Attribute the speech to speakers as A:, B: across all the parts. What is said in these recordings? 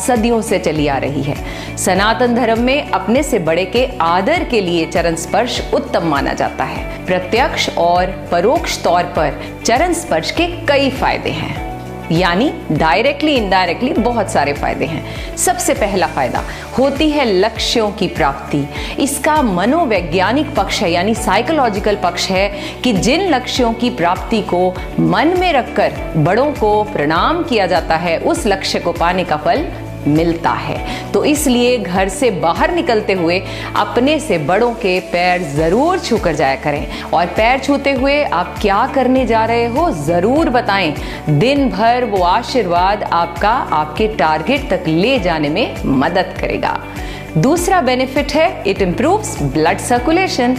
A: सदियों से चली आ रही है। सनातन धर्म में अपने से बड़े के आदर के लिए चरण स्पर्श उत्तम माना जाता है। प्रत्यक्ष और परोक्ष तौर पर चरण स्पर्श के कई फायदे हैं, यानी डायरेक्टली इनडायरेक्टली बहुत सारे फायदे हैं। सबसे पहला फायदा होती है लक्ष्यों की प्राप्ति। इसका मनोवैज्ञानिक पक्ष है, यानी साइकोलॉजिकल पक्ष है कि जिन लक्ष्यों की प्राप्ति को मन में रखकर बड़ों को प्रणाम किया जाता है, उस लक्ष्य को पाने का फल मिलता है। तो इसलिए घर से बाहर निकलते हुए अपने से बड़ों के पैर जरूर छूकर जाया करें, और पैर छूते हुए आप क्या करने जा रहे हो जरूर बताएं। दिन भर वो आशीर्वाद आपका आपके टारगेट तक ले जाने में मदद करेगा। दूसरा बेनिफिट है इट इंप्रूव्स ब्लड सर्कुलेशन।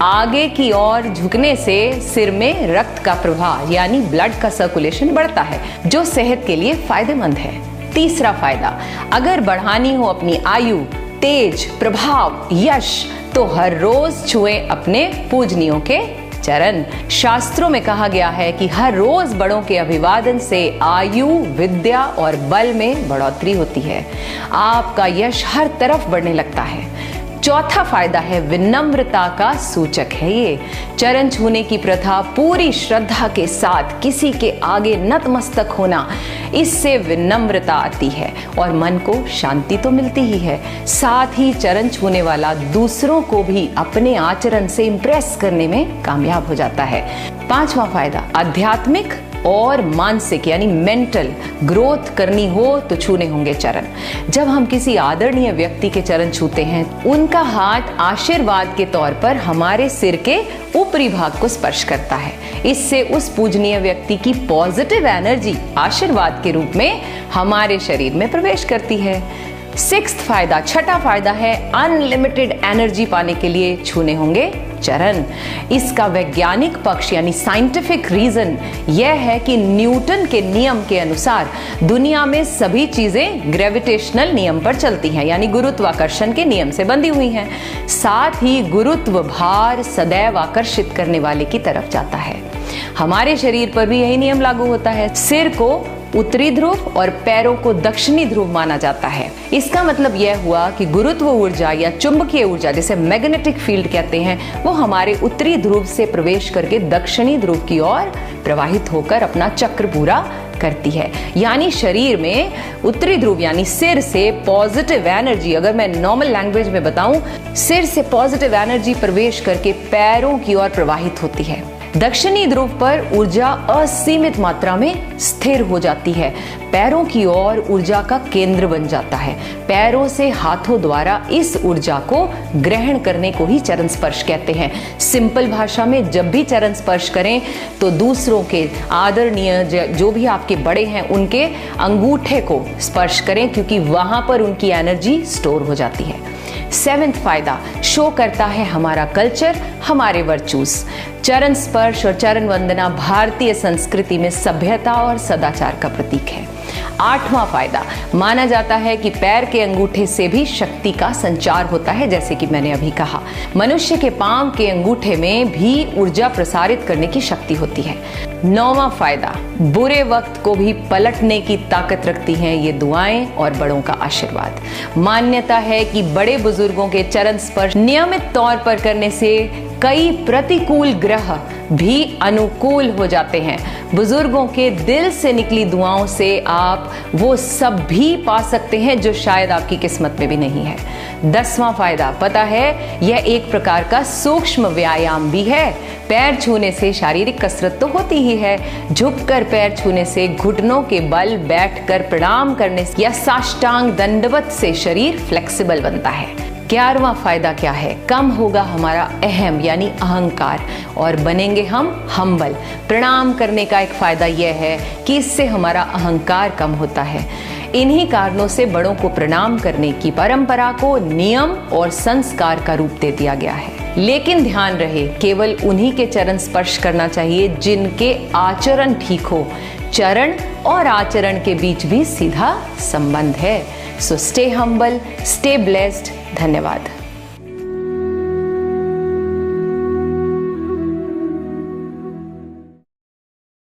A: आगे की ओर झुकने से सिर में रक्त का प्रवाह यानी ब्लड का सर्कुलेशन बढ़ता है, जो सेहत के लिए फायदेमंद है। तीसरा फायदा, अगर बढ़ानी हो अपनी आयु, तेज, प्रभाव, यश, तो हर रोज छुएं अपने पूजनियों के चरण। शास्त्रों में कहा गया है कि हर रोज बड़ों के अभिवादन से आयु, विद्या और बल में बढ़ोतरी होती है। आपका यश हर तरफ बढ़ने लगता है। चौथा फायदा है विनम्रता का सूचक है ये। चरण छूने की प्रथा पूरी श्रद्धा के साथ किसी के आगे नतमस्तक होना, इससे विनम्रता आती है और मन को शांति तो मिलती ही है, साथ ही चरण छूने वाला दूसरों को भी अपने आचरण से इंप्रेस करने में कामयाब हो जाता है। पांचवा फायदा आध्यात्मिक और मानसिक यानी मेंटल ग्रोथ करनी हो तो छूने होंगे चरण। जब हम किसी आदरणीय व्यक्ति के चरण छूते हैं, उनका हाथ आशीर्वाद के तौर पर हमारे सिर के ऊपरी भाग को स्पर्श करता है। इससे उस पूजनीय व्यक्ति की पॉजिटिव एनर्जी आशीर्वाद के रूप में हमारे शरीर में प्रवेश करती है। छठा फायदा है अनलिमिटेड एनर्जी पाने के लिए छूने होंगे चरण। इसका वैज्ञानिक पक्ष यानी साइंटिफिक रीजन यह है कि न्यूटन के नियम के अनुसार दुनिया में सभी चीजें ग्रेविटेशनल नियम पर चलती हैं, यानी गुरुत्वाकर्षण के नियम से बंधी हुई हैं। साथ ही गुरुत्व भार सदैव आकर्षित करने वाले की तरफ जाता है। हमारे शरीर पर भी यही नियम लागू होता है। सिर को उत्तरी ध्रुव और पैरों को दक्षिणी ध्रुव माना जाता है। इसका मतलब यह हुआ कि गुरुत्व ऊर्जा या चुंबकीय ऊर्जा जिसे मैग्नेटिक फील्ड कहते हैं, वो हमारे उत्तरी ध्रुव से प्रवेश करके दक्षिणी ध्रुव की ओर प्रवाहित होकर अपना चक्र पूरा करती है। यानी शरीर में उत्तरी ध्रुव यानी सिर से पॉजिटिव एनर्जी, अगर मैं नॉर्मल लैंग्वेज में बताऊं, सिर से पॉजिटिव एनर्जी प्रवेश करके पैरों की ओर प्रवाहित होती है। दक्षिणी ध्रुव पर ऊर्जा असीमित मात्रा में स्थिर हो जाती है, पैरों की ओर ऊर्जा का केंद्र बन जाता है। पैरों से हाथों द्वारा इस ऊर्जा को ग्रहण करने को ही चरण स्पर्श कहते हैं। सिंपल भाषा में जब भी चरण स्पर्श करें तो दूसरों के आदरणीय जो भी आपके बड़े हैं उनके अंगूठे को स्पर्श करें, क्योंकि वहां पर उनकी एनर्जी स्टोर हो जाती है। 7वां फायदा शो करता है हमारा कल्चर, हमारे वर्चूज। चरण स्पर्श और चरण वंदना भारतीय संस्कृति में सभ्यता और सदाचार का प्रतीक है। 8वां फायदा माना जाता है कि पैर के अंगूठे से भी शक्ति का संचार होता है, जैसे कि मैंने अभी कहा। मनुष्य के पांव के अंगूठे में भी ऊर्जा प्रसारित करने की शक्ति होती है। 9वां फायदा बुरे वक्त को भी पलटने की ताकत रखती हैं ये दुआएं और बड़ों का आशीर्वाद। मान्यता है कि बड़े बुजुर्गों के चरण स्पर्श नियमित तौर पर करने से कई प्रतिकूल ग्रह भी अनुकूल हो जाते हैं। बुजुर्गों के दिल से निकली दुआओं से आप वो सब भी पा सकते हैं जो शायद आपकी किस्मत में भी नहीं है। 10वां फायदा पता है, यह एक प्रकार का सूक्ष्म व्यायाम भी है। पैर छूने से शारीरिक कसरत तो होती ही है, झुककर पैर छूने से, घुटनों के बल बैठकर प्रणाम करने से या साष्टांग दंडवत से शरीर फ्लेक्सिबल बनता है। 11वां फायदा क्या है? कम होगा हमारा अहम यानी अहंकार और बनेंगे हम हम्बल। प्रणाम करने का एक फायदा यह है कि इससे हमारा अहंकार कम होता है। इन्हीं कारणों से बड़ों को प्रणाम करने की परंपरा को नियम और संस्कार का रूप दे दिया गया है। लेकिन ध्यान रहे, केवल उन्हीं के चरण स्पर्श करना चाहिए जिनके आचरण ठीक हो। चरण और आचरण के बीच भी सीधा संबंध है। So stay humble, stay blessed. धन्यवाद।